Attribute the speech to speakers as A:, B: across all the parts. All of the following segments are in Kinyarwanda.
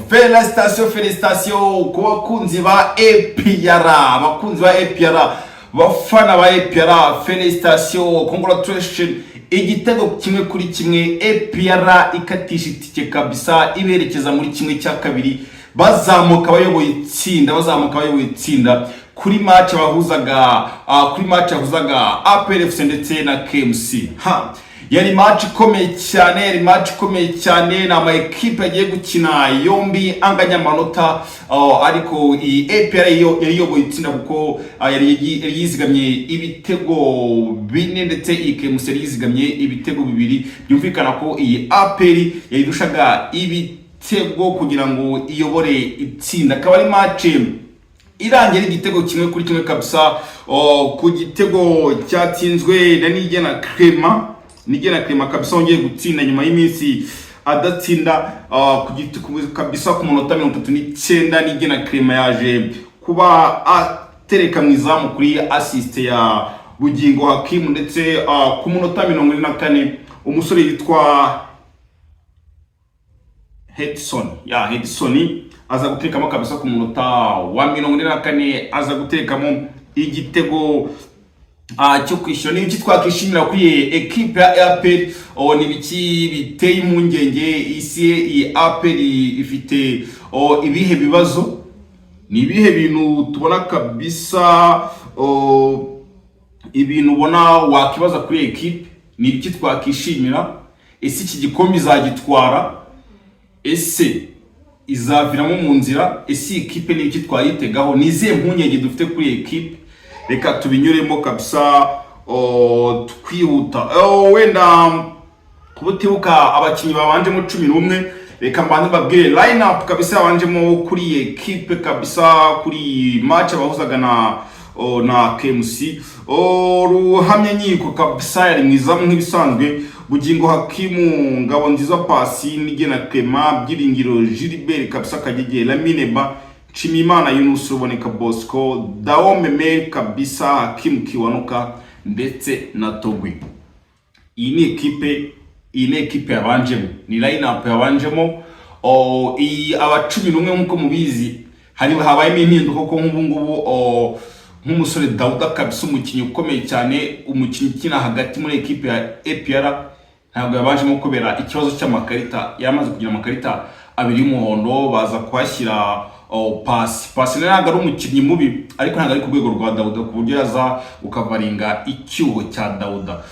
A: Félicitations ku bakunzi ba APR, abakunzi ba APR, bafana ba APR, félicitations, congratulations. Igitego kimwe kuri kimwe, APR ikatisha itike kabisa iberekeza muri kimwe cya kabiri, bazamuka bayoboye itsinda kuri match yahuzaga APR FC ndetse na KMC. Yari match ikomeye cyane, na ama equipe yagiye gukina yombi anganya amanota, ariko iyi APR yari yoboye itsinda kuko yari yizigamye ibitego bine ndetse KMC yari yizigamye ibitego bibiri. Byumvikana ko iyi APR yayirushaga ibitego kugira ngo iyobore itsinda. Akaba ari match irangira igitego kimwe kuri kimwe kabisa, ku gitego cyatsinzwe na Nigena Clement kabisa, ongeye gutsinda nyuma y'iminsi adatsinda kabisa ku munota 39. Nigena Clement yaje kuba atereka mu izamu kuri assist ya Bugingo Hakim, ndetse ku munota 44 umusore yitwa Hedson aza gutekamo kabisa ku munota wa 44, aza gutekamo igitego cyo kwishyura. Ni iki twakishimira kuri equipe ya APR, ni biki biteye impungenge iyi APR ifite ibihe bibazo, ni ibihe bintu tubona kabisa, ibintu ubona wakibaza kuri equipe, ni biki twakishimira. Ese iki gikombe izagitwara, ese izaviramo mu nzira, ese equipe ni biki twayitegaho, nizihe mpungenge dufite kuri equipe. Reka tubinyuremo kabisa twihuta. Wenda kubutibuka abakinyi babanjemo 11, reka mbanze babwire line up kabisa yabanjemo kuri equipe kabisa kuri match abahuzaga na KMC. Ruhamya nyiko kabisa yari mwizamu nk'ibisanzwe, Bugingo Hakimu, Ngabonziza Pasi, Nigena Clement, Byiringiro Gilbert kabisa Kagege, Lamine Ba, Chimimana Yunus, Ruboneka Bosco, Dao Meme kabisa, Hakim Kiwanuka ndetse na Togwi. Iyi ni equipe yabanjemo, ni line up yabanjemo. Aba 11 nkuko mubizi habayemo impinduka ko nk'ubu nk'umusore Dauda kabisa, umukinnyi ukomeye cyane, umukinnyi ukina hagati muri equipe ya APR, ntabwo yabanjemo kubera ikibazo cy'amakarita. Yamaze kugira amakarita abiri y'umuhondo, baza kwashyira Pasi ntabwo ari umukinnyi mubi, ariko ntabwo ari ku rwego rwa Dauda ku buryo yaza ukavaringa icyuho cya Dauda.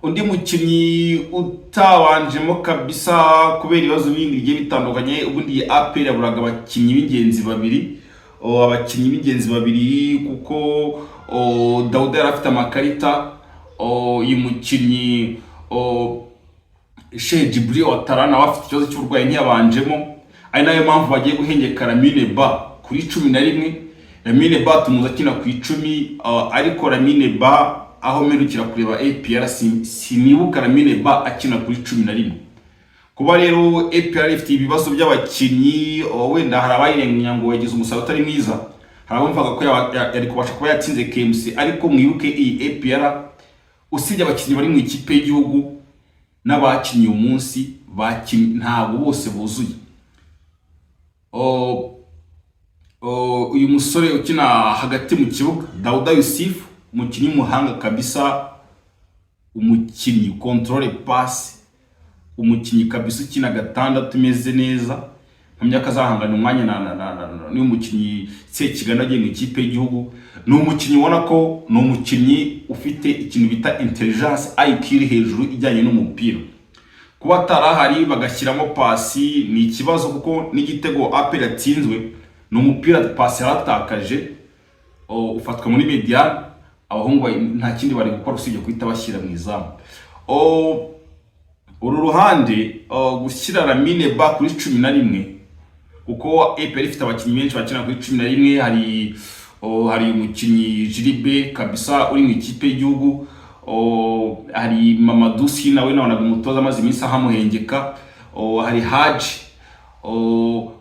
A: Undi mukinnyi utabanjemo kabisa kubera ibibazo bindi bigiye bitandukanye, ubundi APR yaburaga abakinnyi b'ingenzi babiri kuko Dauda yari afite amakarita. Uyu mukinnyi Sheikh Djibril Ouattara nawe afite ikibazo cy'uburwayi ntiyabanjemo, ari nayo mpamvu bagiye guhengeka Lamine Ba kuri 11. Lamine Ba tumuza akina ku 10, ariko Lamine Ba aho merukira kureba APR sinibuka Lamine Ba akina kuri 11. Kuba rero APR ifite ibibazo by'abakinnyi, wenda hari abayirenganya ngo yagize umusaruro utari mwiza, hari abumvaga ko yari kubasha kuba yatsinze KMC, ariko mwibuke iyi APR usibye abakinnyi bari mu ikipe y'igihugu n'abakinnyi uyu munsi ntabwo bose buzuye. Uyu musore ukina hagati mu kibuga Dauda Yusuf, umukinnyi w'umuhanga kabisa, umukinnyi controle pass, umukinnyi kabisa ukina gatandatu umeze neza, nkamya kazahangana umwanya n'umukinnyi Sekigana agiye mu ikipe y'igihugu. Ni umukinnyi ubona ko ni umukinnyi ufite ikintu bita intelligence IQ iri hejuru ijyanye n'umupira. Kuba tarahari bagashyiramo Pasi ni ikibazo, kuko n'igitego APR yatsinzwe ni umupira Pasi yaratakaje, ufatwa muri media, abahungu nta kindi bari gukora usibye kwita bashyira mu izamu. Uru ruhande gushyira Lamine Ba kuri 11, kuko APR ifite abakinnyi benshi bakina kuri 11. hari umukinnyi Gilbert kabisa uri mu ikipe y'igihugu, hari Mamadou Si nawe nabonaga umutoza amaze iminsi ahamuhengeka, hari Haji.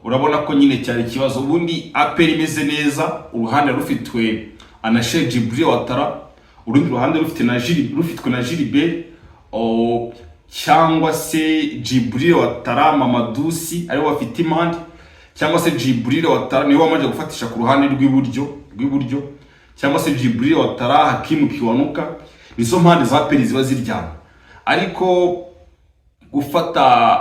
A: Urabona ko nyine cyari ikibazo. Ubundi APR imeze neza, uruhande rufitwe na Sheikh Djibril Ouattara, urundi ruhande rufitwe na Gilbert. cyangwa se Djibril Ouattara, Mamadusi aribo bafite impande, cyangwa se Djibril Ouattara niwe wamaze gufatisha ku ruhande rw'iburyo, cyangwa se Djibril Ouattara, Hakim Kiwanuka, nizo mpande za APR ziba ziryana. Ariko gufata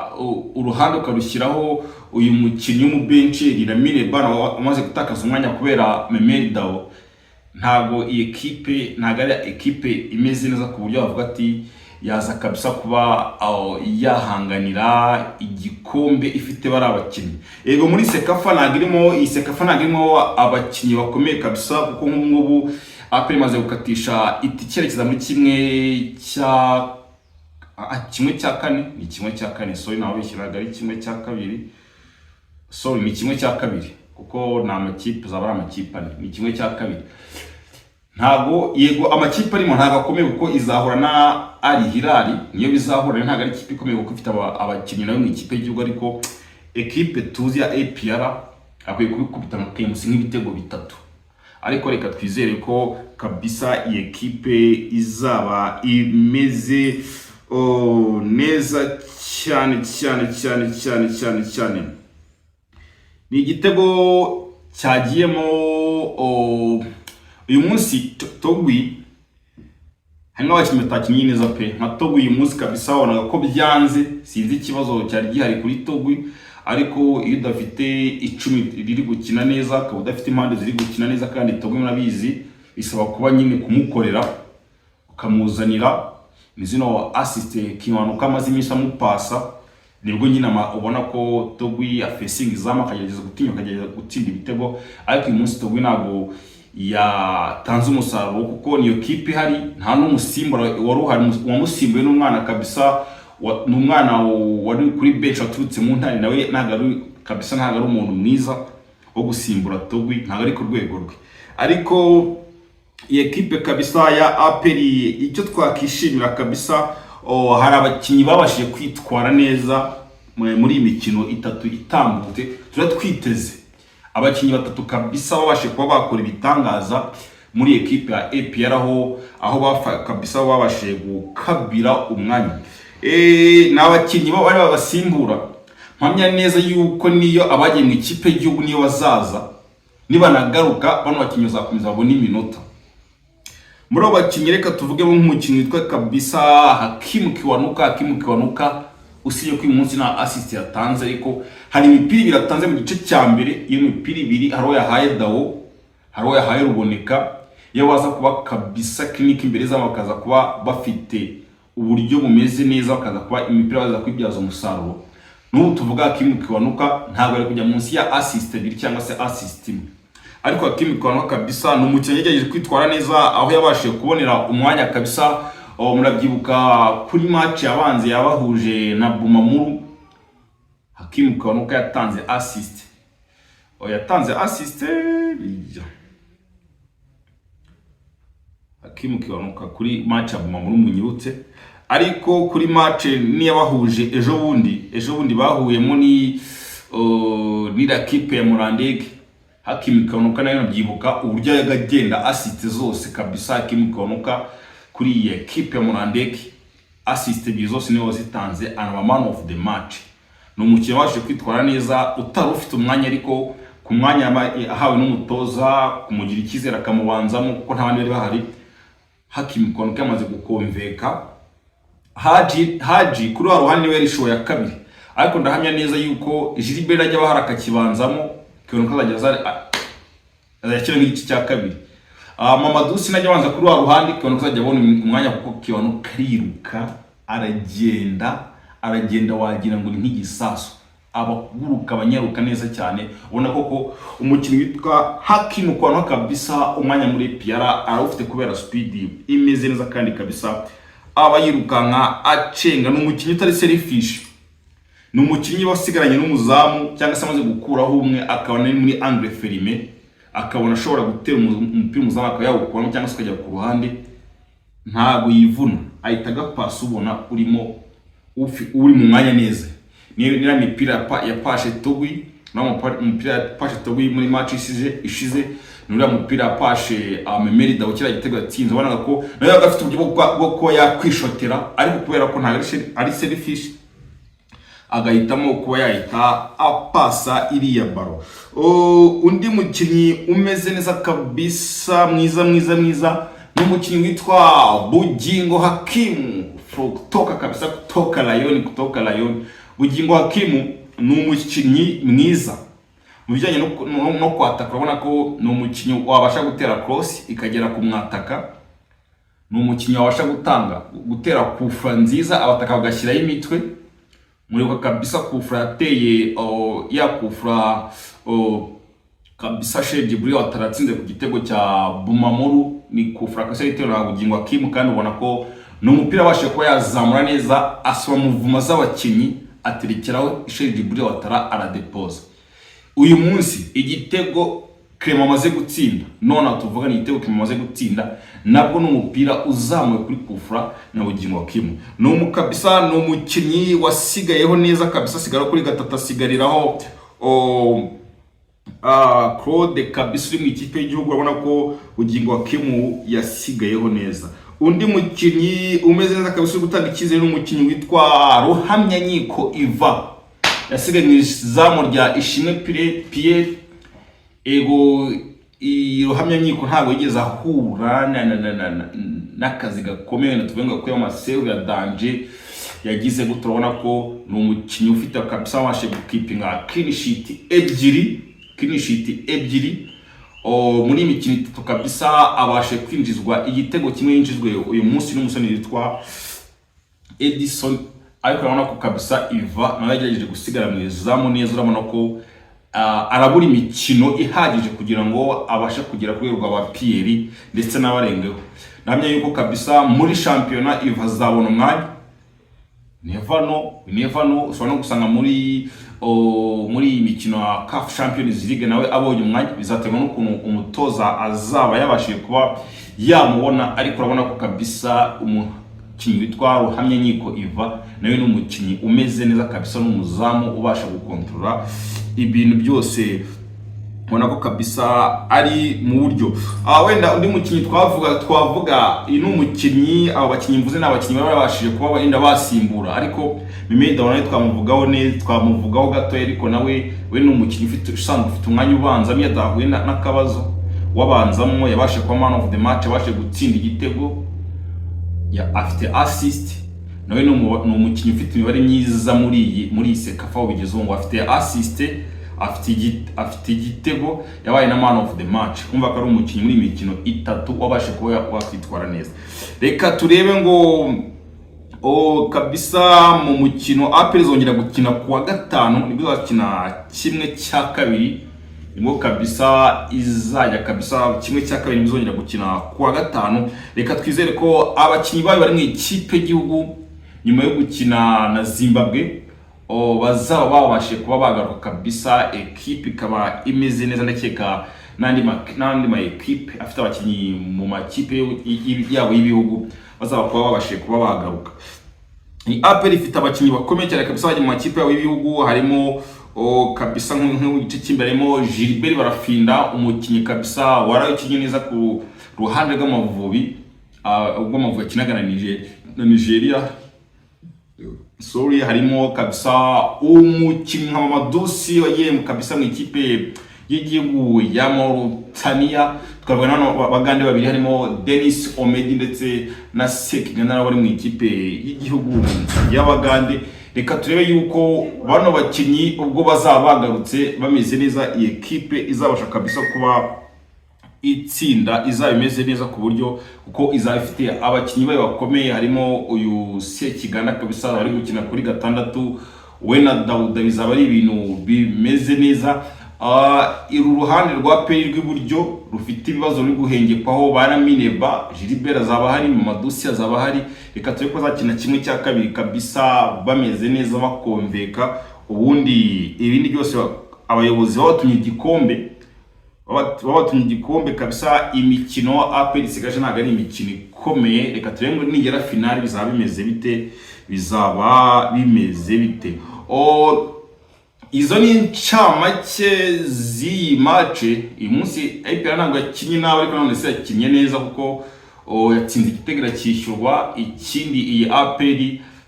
A: uruhande ukarushyiraho uyu mukinnyi w'umubenchi Lamine Bana wamaze gutakaza umwanya kubera Memeli Dao, ntago iyi ekipe ntago ari ekipe imeze neza ku buryo bavuga ati yaza kabisa kuba yahanganira igikombe ifite bari abakinnyi. Yego muri Sekafa ntago irimo abakinnyi bakomeye kabisa, kuko nk'ubu APR imaze gukatisha itikerekeza muri kimwe cya kane, sorry naho bishyiraga ari kimwe cya kabiri, sorry ni kimwe cya kabiri kuko na amakipe zabara amakipe ni kimwe cya kabiri. Ntago yego amakipe arimo ntago akomeye kuko izahura na Al Hilal, niyo bizahura, ntago ari ikipe ikomeye kuko ifite abakinnyi nayo mu ikipe y'igihugu, ariko ekipe tuzi ya APR akwiye kubikubita na KMC nk'ibitego 3. Ariko reka twizere ko kabisa iyi ekipe izaba imeze neza cyane. Ni igitego cyagiyemo uyu munsi Togui, hanyuma abakinnyi batakinnye neza pe. Nka Togui uyu munsi kabisa wabonaga ko byanze, sinzi ikibazo cyari gihari kuri Togui, ariko iyo udafite icumi riri gukina neza, akaba udafite impande ziri gukina neza, kandi Togui murabizi bisaba kuba nyine kumukorera ukamuzanira nizino assist Kiwanuka amaze iminsi amupasa, nibwo nyine ubona ko Togui afacing izama akagerageza gutinya, akagerageza gutsinda ibitego. Ariko uyu munsi Togui ntabwo yatanze umusaruro kuko niyo kipe hari nta n'umusimbura wari uhari, wamusimbuye n'umwana kabisa, n'umwana wari kuri bench waturutse mu ntari, nawe ntago ari umuntu mwiza wo gusimbura Togui, ntago ari ku rwego rwe. Ariko iyi ekipe kabisa ya APR icyo twakishimira kabisa, hari abakinnyi babashije kwitwara neza muri imikino 3 itambutse. Twiteze abakinnyi 3 kabisa babashe kuba bakora ibitangaza muri ekipe ya APR, aho kabisa babashe gukabira umwanya. N'abakinnyi bari babasimbura, mpamya neza yuko niyo abagiye mu ikipe y'igihugu niyo bazaza, niba nagaruka bano bakinnyi bazakomeza babona iminota. Muri abo bakinnyi reka tuvuge nk'umukinnyi witwa kabisa Hakim Kiwanuka, usibye ko uyu munsi na assist yatanze, ariko hari imipira 2 yatanze mu gice cya mbere. Iyo mipira 2 haro yahaye Dao, haro yahaye Ruboneka, iyo baza kuba kabisa clinic imbere zabo bakaza kuba bafite uburyo bumeze neza, bakaza kuba imipira baza kwibyaza umusaruro. N'ubu tuvuga Hakim Kiwanuka ntabwo ari kujya munsi ya assist 2 cyangwa se assist 1, ariko Hakim Kiwanuka kabisa ni umukinnyi yagerageje kwitwara neza, aho yabashije kubonera umwanya kabisa. Murabyibuka kuri match yabanze yabahuje na Bumamuru, Hakim Kiwanuka yatanze assist, Hakim Kiwanuka kuri match ya Bumamuru munyibutse. Ariko kuri match ni yabahuje ejo bundi bahuyemo ni la kipe ya Murandege, Hakim Kiwanuka nayo nabyibuka uburyo yagagenda assist zose kabisa. Hakim Kiwanuka kuri iyi ekipe ya Murandege assist zose niwe wazitanze, and man of the match. Ni umukino waje kwitwara neza, utari ufite umwanya, ariko ku mwanya ahawe n'umutoza kumugira ikizera akamubanzamo kuko nta bandi bari bahari. Hakim Kiwanuka yamaze gukonveka Haji kuri wa ruhande niwe risho ya kabiri, ariko ndahamya neza yuko Gilbert ajya baharaka kibanzamo, Kiwanuka azakira nk'iki cya kabiri. Mamadusi najya banza kuri wa ruhande, Kiwanuka azajya abona umwanya kuko Kiwanuka ariruka, aragenda wagira ngo ni nk'igisasu, abaguruka abanyaruka neza cyane. Ubona koko umukinnyi witwa Hakim Kiwanuka kabisa umwanya muri APR arufite kubera speed imeze neza, kandi kabisa aba yirukanka acenga. Ni umukinnyi utari selfish, ni umukinnyi wasigaranye n'umuzamu cyangwa se amaze gukuraho umwe akabona muri angle ferme, akabona ashobora gutera umupira umuzamu akaba yawukuramo cyangwa se akajya ku ruhande, ntago yivuna, ahita agapasa ubona uri mu mwanya neza. Niyo mipira ya pashe Togui, umupira ya pashe Togui muri match ishize nuriya mupira pashe Memeri Dawo kira gitego yatsinze ubona ko nayo agafite uburyo bwo ko yakwishotera ariko kubera ko nta ari selfish agahitamo kuba yahita apasa iriya baro. Undi mukinnyi umeze neza kabisa mwiza n'umukinnyi witwa Bugingo Hakimu kutoka kabisa kutoka Lion. Bugingo Hakimu ni umukinnyi mwiza mu bijyanye no kwataka, urabona ko ni umukinnyi wabasha gutera cross ikagera ku mwataka, ni umukinnyi wabasha gutera kufra nziza abataka bagashyiraho imitwe. Muri kwa kabisa kufra yateye ya kufra kabisa Sheikh Djibril wataratsinze ku gitego cya Bumamuru, ni kufra kase yitero na Bugingo Hakimu, kandi ubona ko n'umupira abashe kuba yazamura neza asoma muvuma z'abakinnyi aterekeraho Sheikh Djibril watara aradepoza. Uyu munsi igitego Clement amaze gutsinda, none tuvuga ni igitego Clement amaze gutsinda, nabwo n'umupira uzamuye kuri kufra na Bugingo Hakimu. Kabisa no mukinnyi wasigayeho neza kabisa, sigara kuri gatatu asigariraho Claude kabisa uri mu ikipe y'igihugu, urabona ko Bugingo Hakimu yasigayeho neza. Undi mukinnyi umeze neza kabisa gutanga icyizere n'umukinnyi witwa Ruhamyanyiko Iva, yasigaye mu izamu rya Ishimwe Pierre. Ruhamyanyiko ntabwo yigeze ahura n'akazi gakomeye na tuvuga ko y'amaseru ya danger yagize gute. Urabona ko ni umukinnyi ufite kabisa wabashe gukipinga clean sheet ebyiri muri imikino itatu kabisa, abashe kwinjizwa igitego kimwe yinjizwe uyu munsi n'umusore witwa Edison. Ariko urabona ko kabisa Iva nawe yagerageje gusigara mu izamu neza, urabona ko arabura imikino ihagije kugira ngo abashe kugera ku rwego rwa Pierre ndetse n'abarengeho. Namye yuko kabisa muri shampiyona Iva azabona umwanya, never know ushobora no gusanga muri imikino ya CAF Champions League nawe abonye umwanya, bizaterwa n'ukuntu umutoza azaba yabashije kuba yamubona. Ariko urabona ko kabisa umukinnyi witwa Ruhamyanyiko Iva nawe ni umukinnyi umeze neza kabisa, n'umuzamu ubasha gukontrola ibintu byose, ubona ko kabisa ari mu buryo. Wenda undi mukinnyi twavuga ni umukinnyi, abo bakinnyi mvuze n'abakinnyi babashije kuba barinda basimbura, ariko Memeri Dawo nawe twamuvugaho gato, ariko nawe we ni umukinnyi usanzwe ufite umwanya ubanza, iyo adahuye n'akabazo wabanzamo yabashe kuba man of the match, yabashe gutsinda igitego, afite assist. Nawe ni umukinnyi ufite imibare myiza muri iyi Sekafa bigeze ngo afite assist, afite igitego, yabaye na man of the match. Kumva ko ari umukinnyi muri imikino itatu wabashe kuba wakwitwara neza. Reka turebe ngo kabisa mu mukino APR zongera gukina kuwa gatanu, nibwo bakina kimwe cya kabiri, nibwo kabisa izajya kabisa kimwe cya kabiri bizongera gukina kuwa gatanu. Reka twizere ko abakinnyi bayo bari mu ikipe y'igihugu nyuma yo gukina na Zimbabwe bazaba babashe kuba bagaruka kabisa, equipe ikaba imeze neza. Ndakeka n'andi ma equipe afite abakinnyi mu makipe yabo y'ibihugu bazaba kuba babashe kuba bagaruka. APR ifite abakinnyi bakomeye cyane kabisa bajya mu makipe yabo y'ibihugu, harimo kabisa nk'igice cy'imbere harimo Gilbert Barafinda, umukinnyi kabisa warayikinnye neza ku ruhande rw'Amavubi, ubwo Amavubi akinaga na Nigeria. Harimo kabisa umukinnyi nka Mamadusi wagiye kabisa mu ikipe y'igihugu ya Mauritania. Twabona abagande babiri harimo Dennis Omedi ndetse na Sekigana bari mu ikipe y'igihugu y'Abagande. Reka turebe yuko bano bakinnyi ubwo bazaba bagarutse bameze neza, iyi equipe izabasha kabisa kuba itsinda, izaba imeze neza ku buryo kuko izaba ifite abakinnyi bayo bakomeye. Harimo uyu Sekigana kabisa bari gukina kuri gatandatu, we na Dawuda, bizaba ari ibintu bimeze neza. Iru ruhande rwa peri rw'iburyo rufite ibibazo biri guhengekwaho, bana Mineba Gilbert azaba hari, Mamadusi azaba hari. Reka turebe ko zakina kimwe cya kabiri kabisa bameze neza bakomveka, ubundi ibindi byose abayobozi babatumye igikombe kabisa. Imikino APR isigaje ntabwo ari imikino ikomeye. Reka turebe ngo nigera finale bizaba bimeze bite. izo ni incamake z'iyi match. Uyu munsi APR ntabwo yakinnye nabi, ariko none se yakinnye neza kuko yatsinze igitego cyishyurwa. Ikindi iyi APR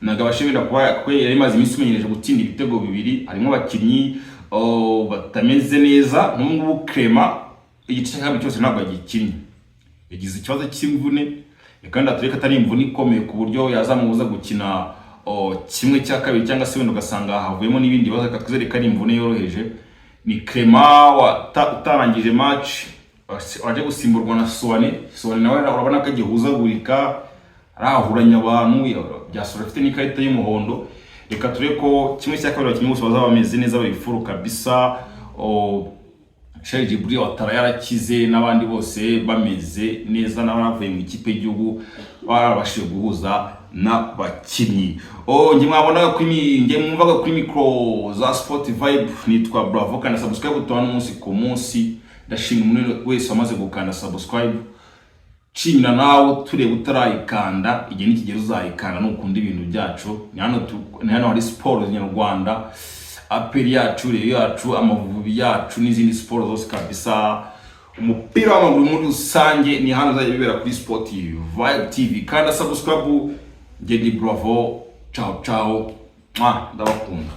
A: ntabwo bashobora kuba yari maze iminsi imenyereje gutsinda ibitego bibiri. Harimo abakinnyi batameze neza, n'ubwo Clement igice cya kabiri cyose ntabwo yagikinnye, yagize ikibazo cy'imvune, kandi atureka atari imvune ikomeye ku buryo yazamubuza gukina kimwe cya kabiri, cyangwa se wenda ugasanga havuyemo n'ibindi bibazo. Akatwizere ko ari imvune yoroheje. Ni Clement utarangije match, waje gusimburwa na Soane nawe urabona ko agihuzagurika, arahuranya abantu, byasura afite n'ikarita y'umuhondo. Reka turebe ko kimwe cya kabiri abakinnyi bose bazaba bameze neza, bari furu kabisa. Sheikh Djibril Watara yarakize, n'abandi bose bameze neza, n'abavuye mu ikipe y'igihugu barabashije guhuza n'abakinnyi. Nge mwabonaga mwumvaga kuri micro za Sport Vibe. Nitwa Bravo, kandi subscribe tubana umunsi ku munsi. Ndashimira umuntu wese wamaze gukanda subscribe. Nshimira nawe tureba utarayikanda, igihe nikigero uzayikanda n'ukunda ibintu byacu. Ni hano hari sport nyarwanda, APR yacu, Rayon yacu, Amavubi yacu, n'izindi sport zose kabisa. Umupira w'amaguru muri rusange ni hano uzajya bibera kuri Sport Vibe TV. Kandi subscribe. Ndi Bravo, ciao ciao, ndabakunda.